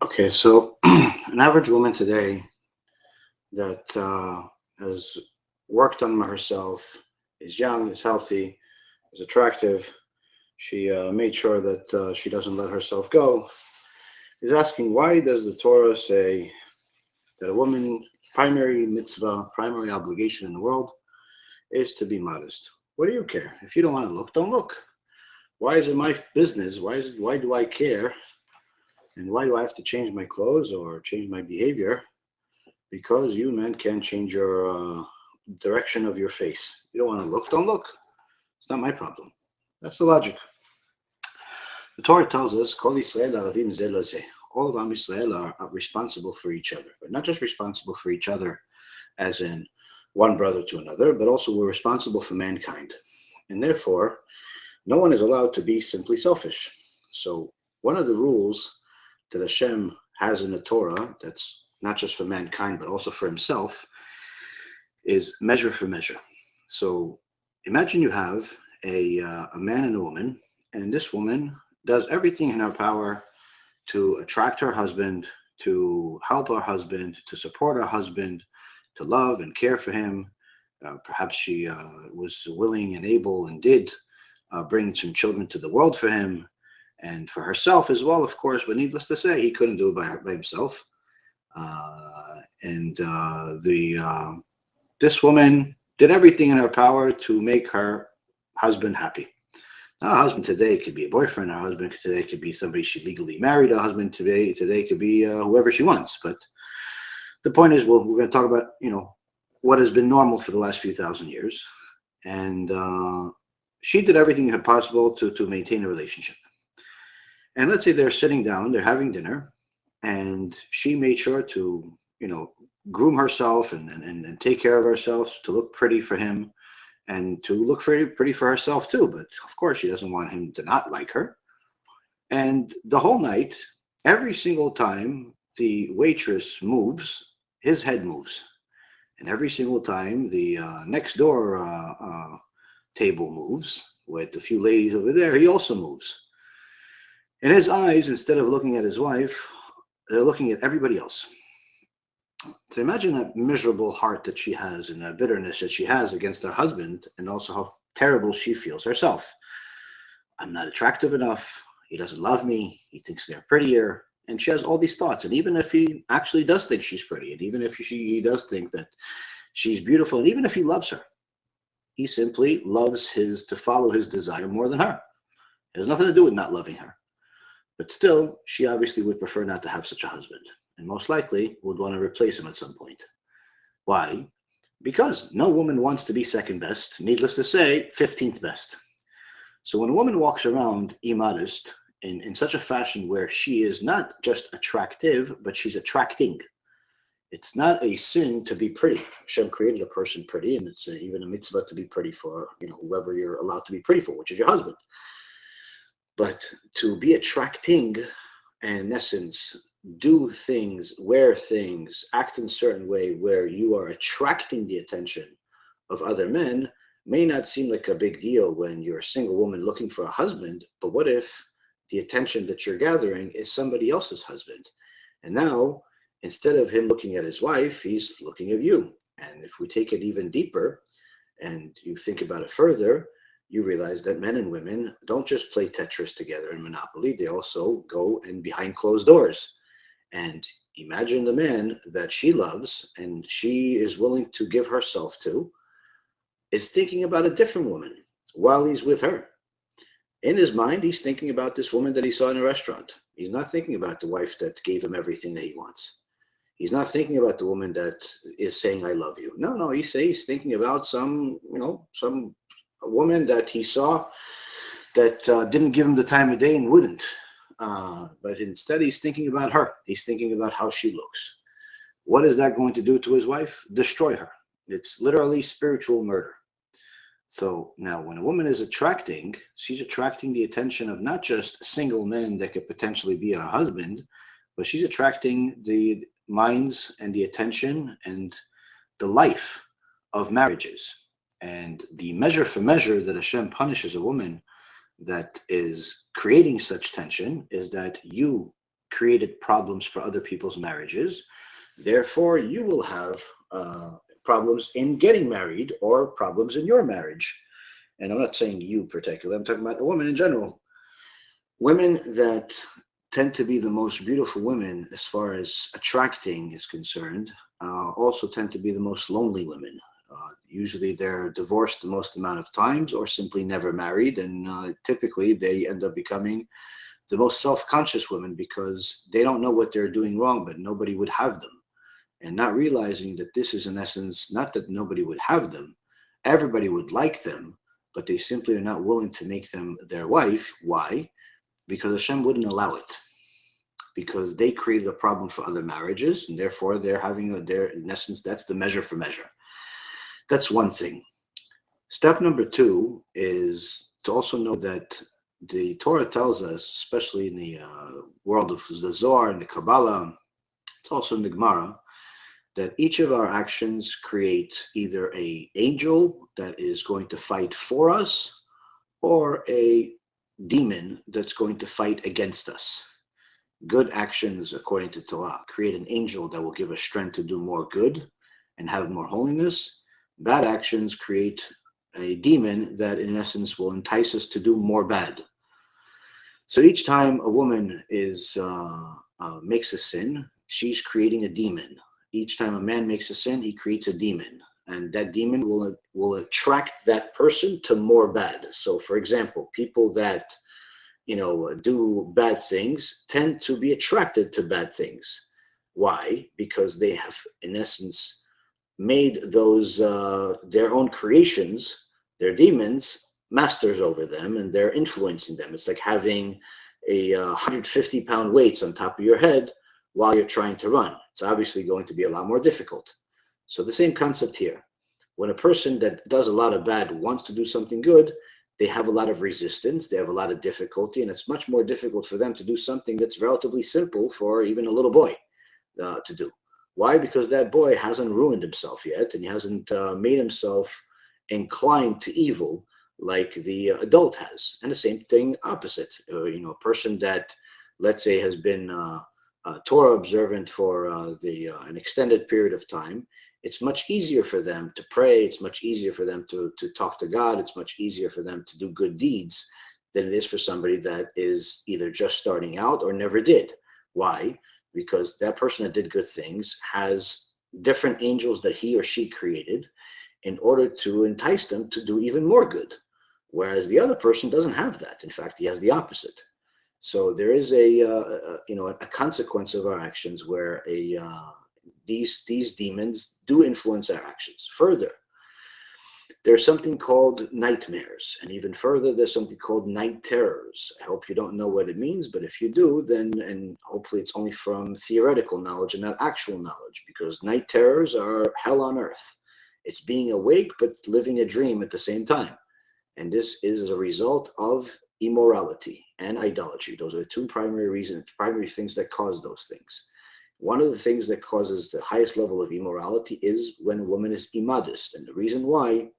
Okay, so an average woman today that has worked on herself, is young, is healthy, is attractive, she made sure that she doesn't let herself go, is asking, why does the Torah say that a woman's primary mitzvah, primary obligation in the world is to be modest? What do you care? If you don't want to look, don't look. Why is it my business? Why do I care? And why do I have to change my clothes or change my behavior? Because you men can't change your direction of your face. You don't want to look, don't look. It's not my problem. That's the logic. The Torah tells us, Kol Yisrael Aravim Zeh Lazeh. All of Am Yisrael are responsible for each other, but not just responsible for each other as in one brother to another, but also we're responsible for mankind. And therefore, no one is allowed to be simply selfish. So one of the rules that Hashem has in the Torah, that's not just for mankind, but also for himself, is measure for measure. So imagine you have a man and a woman, and this woman does everything in her power to attract her husband, to help her husband, to support her husband, to love and care for him. Perhaps she was willing and able and did bring some children to the world for him and for herself as well, of course, but needless to say, he couldn't do it by himself. This woman did everything in her power to make her husband happy. Now, her husband today could be a boyfriend. Her husband today could be somebody she legally married. Her husband today could be whoever she wants. But the point is, well, we're going to talk about, what has been normal for the last few thousand years. And she did everything possible to maintain a relationship. And let's say they're sitting down, they're having dinner, and she made sure to, groom herself and take care of herself, to look pretty for him, and to look pretty for herself too. But of course, she doesn't want him to not like her. And the whole night, every single time the waitress moves, his head moves. And every single time the next door table moves, with a few ladies over there, he also moves. In his eyes, instead of looking at his wife, they're looking at everybody else. So imagine that miserable heart that she has and that bitterness that she has against her husband, and also how terrible she feels herself. I'm not attractive enough. He doesn't love me. He thinks they're prettier. And she has all these thoughts. And even if he actually does think she's pretty, and even if he does think that she's beautiful, and even if he loves her, he simply loves to follow his desire more than her. It has nothing to do with not loving her. But still, she obviously would prefer not to have such a husband, and most likely would want to replace him at some point. Why? Because no woman wants to be second best, needless to say, 15th best. So when a woman walks around immodest in such a fashion where she is not just attractive, but she's attracting. It's not a sin to be pretty. Hashem created a person pretty, and it's even a mitzvah to be pretty for whoever you're allowed to be pretty for, which is your husband. But to be attracting, and in essence, do things, wear things, act in a certain way where you are attracting the attention of other men may not seem like a big deal when you're a single woman looking for a husband, but what if the attention that you're gathering is somebody else's husband? And now, instead of him looking at his wife, he's looking at you. And if we take it even deeper and you think about it further, you realize that men and women don't just play Tetris together in Monopoly, they also go and behind closed doors. And imagine the man that she loves and she is willing to give herself to is thinking about a different woman while he's with her. In his mind, he's thinking about this woman that he saw in a restaurant. He's not thinking about the wife that gave him everything that he wants. He's not thinking about the woman that is saying, I love you. No, he's thinking about some woman that he saw that didn't give him the time of day and wouldn't. But instead, he's thinking about her. He's thinking about how she looks. What is that going to do to his wife? Destroy her. It's literally spiritual murder. So now when a woman is attracting, she's attracting the attention of not just single men that could potentially be her husband, but she's attracting the minds and the attention and the life of marriages. And the measure for measure that Hashem punishes a woman that is creating such tension is that you created problems for other people's marriages. Therefore, you will have problems in getting married or problems in your marriage. And I'm not saying you particularly, I'm talking about the woman in general. Women that tend to be the most beautiful women as far as attracting is concerned also tend to be the most lonely women. Usually they're divorced the most amount of times or simply never married, and typically they end up becoming the most self-conscious women because they don't know what they're doing wrong, but nobody would have them. And not realizing that this is in essence, not that nobody would have them, everybody would like them, but they simply are not willing to make them their wife. Why? Because Hashem wouldn't allow it. Because they created a problem for other marriages, and therefore they're having in essence, that's the measure for measure. That's one thing. Step number two is to also know that the Torah tells us, especially in the world of the Zohar and the Kabbalah, it's also in the Gemara, that each of our actions create either an angel that is going to fight for us or a demon that's going to fight against us. Good actions, according to Torah, create an angel that will give us strength to do more good and have more holiness. Bad actions create a demon that, in essence, will entice us to do more bad. So each time a woman makes a sin, she's creating a demon. Each time a man makes a sin, he creates a demon. And that demon will attract that person to more bad. So, for example, people that do bad things tend to be attracted to bad things. Why? Because they have, in essence, made those their own creations, their demons, masters over them, and they're influencing them. It's like having a 150-pound weights on top of your head while you're trying to run. It's obviously going to be a lot more difficult. So the same concept here. When a person that does a lot of bad wants to do something good, they have a lot of resistance, they have a lot of difficulty, and it's much more difficult for them to do something that's relatively simple for even a little boy to do. Why? Because that boy hasn't ruined himself yet, and he hasn't made himself inclined to evil like the adult has. And the same thing opposite. A person that, let's say, has been Torah observant for an extended period of time, it's much easier for them to pray, it's much easier for them to talk to God, it's much easier for them to do good deeds than it is for somebody that is either just starting out or never did. Why? Because that person that did good things has different angels that he or she created in order to entice them to do even more good. Whereas the other person doesn't have that. In fact, he has the opposite. So there is a consequence of our actions where these demons do influence our actions. Further, there's something called nightmares, and even further, there's something called night terrors. I hope you don't know what it means, but if you do, then, and hopefully it's only from theoretical knowledge and not actual knowledge, because night terrors are hell on earth. It's being awake but living a dream at the same time. And this is as a result of immorality and idolatry. Those are the two primary things that cause those things. One of the things that causes the highest level of immorality is when a woman is immodest. And the reason why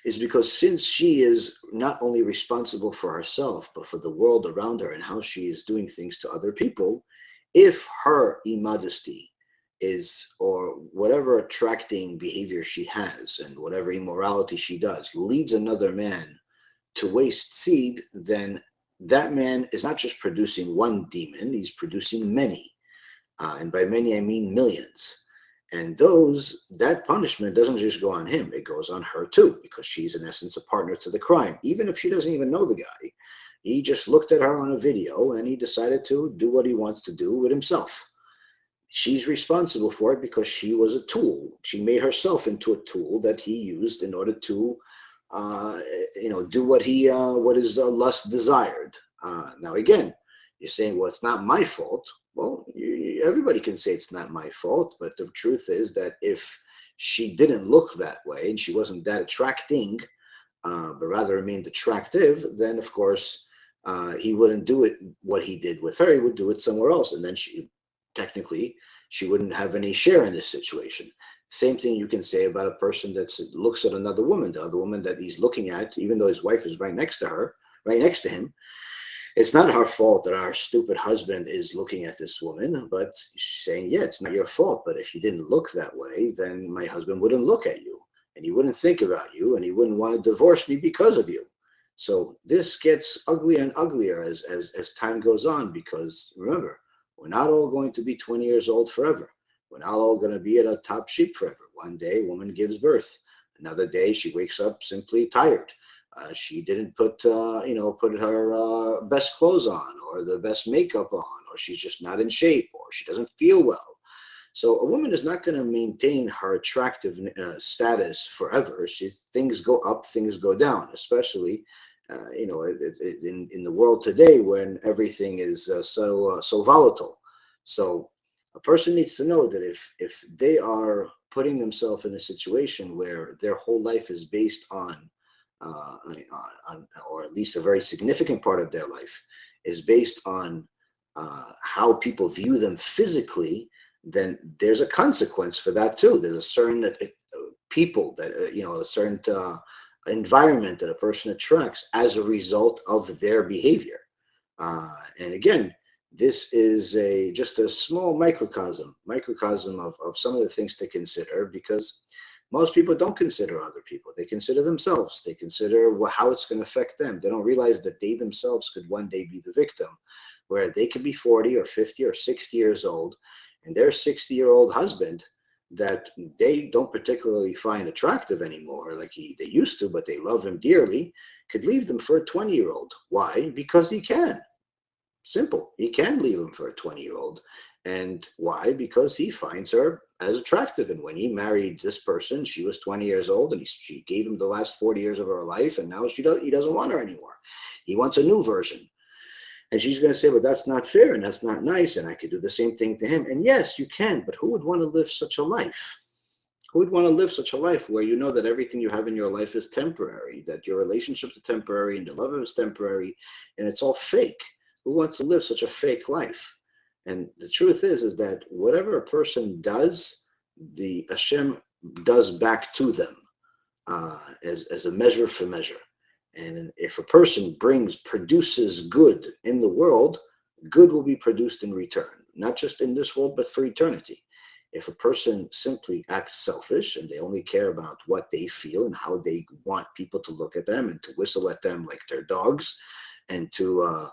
is because since she is not only responsible for herself, but for the world around her and how she is doing things to other people, if her immodesty is, or whatever attracting behavior she has and whatever immorality she does, leads another man to waste seed, then that man is not just producing one demon, he's producing many. And by many, I mean millions. And that punishment doesn't just go on him, it goes on her too, because she's in essence a partner to the crime. Even if she doesn't even know the guy, he just looked at her on a video and he decided to do what he wants to do with himself. She's responsible for it because she was a tool. She made herself into a tool that he used in order to do what his lust desired. Now again, you're saying, well, it's not my fault. Well, everybody can say it's not my fault, but the truth is that if she didn't look that way and she wasn't that attracting, but rather remained attractive, then of course he wouldn't do it what he did with her. He would do it somewhere else, and then she wouldn't have any share in this situation. Same thing you can say about a person that looks at another woman, the other woman that he's looking at, even though his wife is right next to him. It's not our fault that our stupid husband is looking at this woman, but she's saying, yeah, it's not your fault, but if you didn't look that way, then my husband wouldn't look at you, and he wouldn't think about you, and he wouldn't want to divorce me because of you. So this gets uglier and uglier as time goes on, because remember, we're not all going to be 20 years old forever. We're not all going to be at a top shape forever. One day, a woman gives birth. Another day, she wakes up simply tired. She didn't put her best clothes on, or the best makeup on, or she's just not in shape, or she doesn't feel well. So a woman is not going to maintain her attractive status forever. Things go up, things go down, especially in the world today when everything is so volatile. So a person needs to know that if they are putting themselves in a situation where their whole life is based on, or at least a very significant part of their life is based on how people view them physically, then there's a consequence for that too. There's a certain people that, a certain environment that a person attracts as a result of their behavior. And again, this is just a small microcosm of some of the things to consider, because most people don't consider other people. They consider themselves. They consider how it's going to affect them. They don't realize that they themselves could one day be the victim, where they could be 40 or 50 or 60 years old, and their 60-year-old husband that they don't particularly find attractive anymore, like they used to, but they love him dearly, could leave them for a 20-year-old. Why? Because he can. Simple. He can leave him for a 20-year-old. And why? Because he finds her as attractive. And when he married this person, she was 20 years old, and she gave him the last 40 years of her life, and now he doesn't want her anymore. He wants a new version. And she's going to say, well, that's not fair, and that's not nice, and I could do the same thing to him. And yes, you can, but who would want to live such a life? Who would want to live such a life where you know that everything you have in your life is temporary, that your relationships are temporary, and your love is temporary, and it's all fake? Who wants to live such a fake life? And the truth is that whatever a person does, the Hashem does back to them as a measure for measure. And if a person produces good in the world, good will be produced in return, not just in this world, but for eternity. If a person simply acts selfish and they only care about what they feel and how they want people to look at them and to whistle at them like they're dogs and to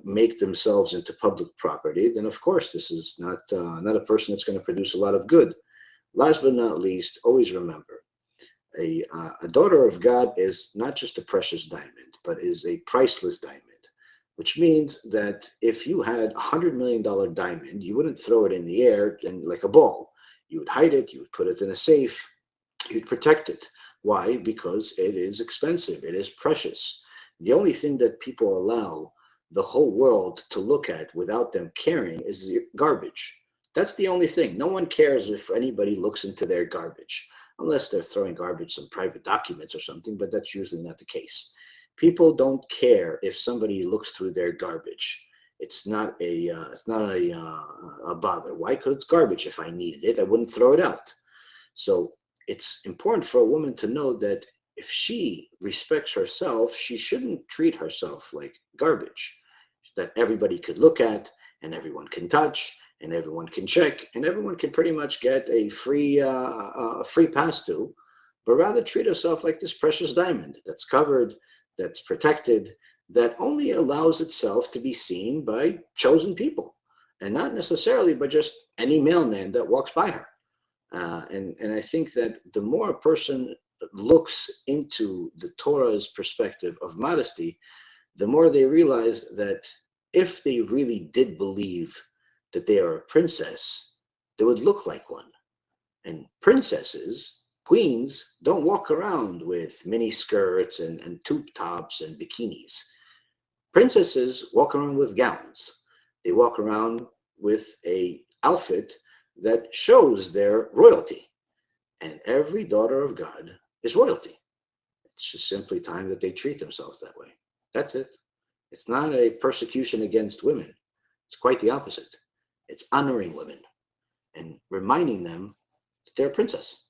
make themselves into public property, then of course this is not a person that's going to produce a lot of good. Last but not least, always remember, a daughter of God is not just a precious diamond, but is a priceless diamond, which means that if you had $100 million diamond, you wouldn't throw it in the air and like a ball. You would hide it, you would put it in a safe, you'd protect it. Why? Because it is expensive, it is precious. The only thing that people allow the whole world to look at without them caring is the garbage. That's the only thing. No one cares if anybody looks into their garbage, unless they're throwing garbage, some private documents or something, but that's usually not the case. People don't care if somebody looks through their garbage. It's not a bother. Why? Because it's garbage. If I needed it, I wouldn't throw it out. So it's important for a woman to know that if she respects herself, she shouldn't treat herself like garbage that everybody could look at and everyone can touch and everyone can check and everyone can pretty much get a free pass to, but rather treat herself like this precious diamond that's covered, that's protected, that only allows itself to be seen by chosen people and not necessarily by just any mailman that walks by her. And I think that the more a person looks into the Torah's perspective of modesty, the more they realize that if they really did believe that they are a princess, they would look like one. And princesses, queens, don't walk around with mini skirts and tube tops and bikinis. Princesses walk around with gowns. They walk around with an outfit that shows their royalty. And every daughter of God is royalty. It's just simply time that they treat themselves that way. That's it. It's not a persecution against women. It's quite the opposite. It's honoring women and reminding them that they're a princess.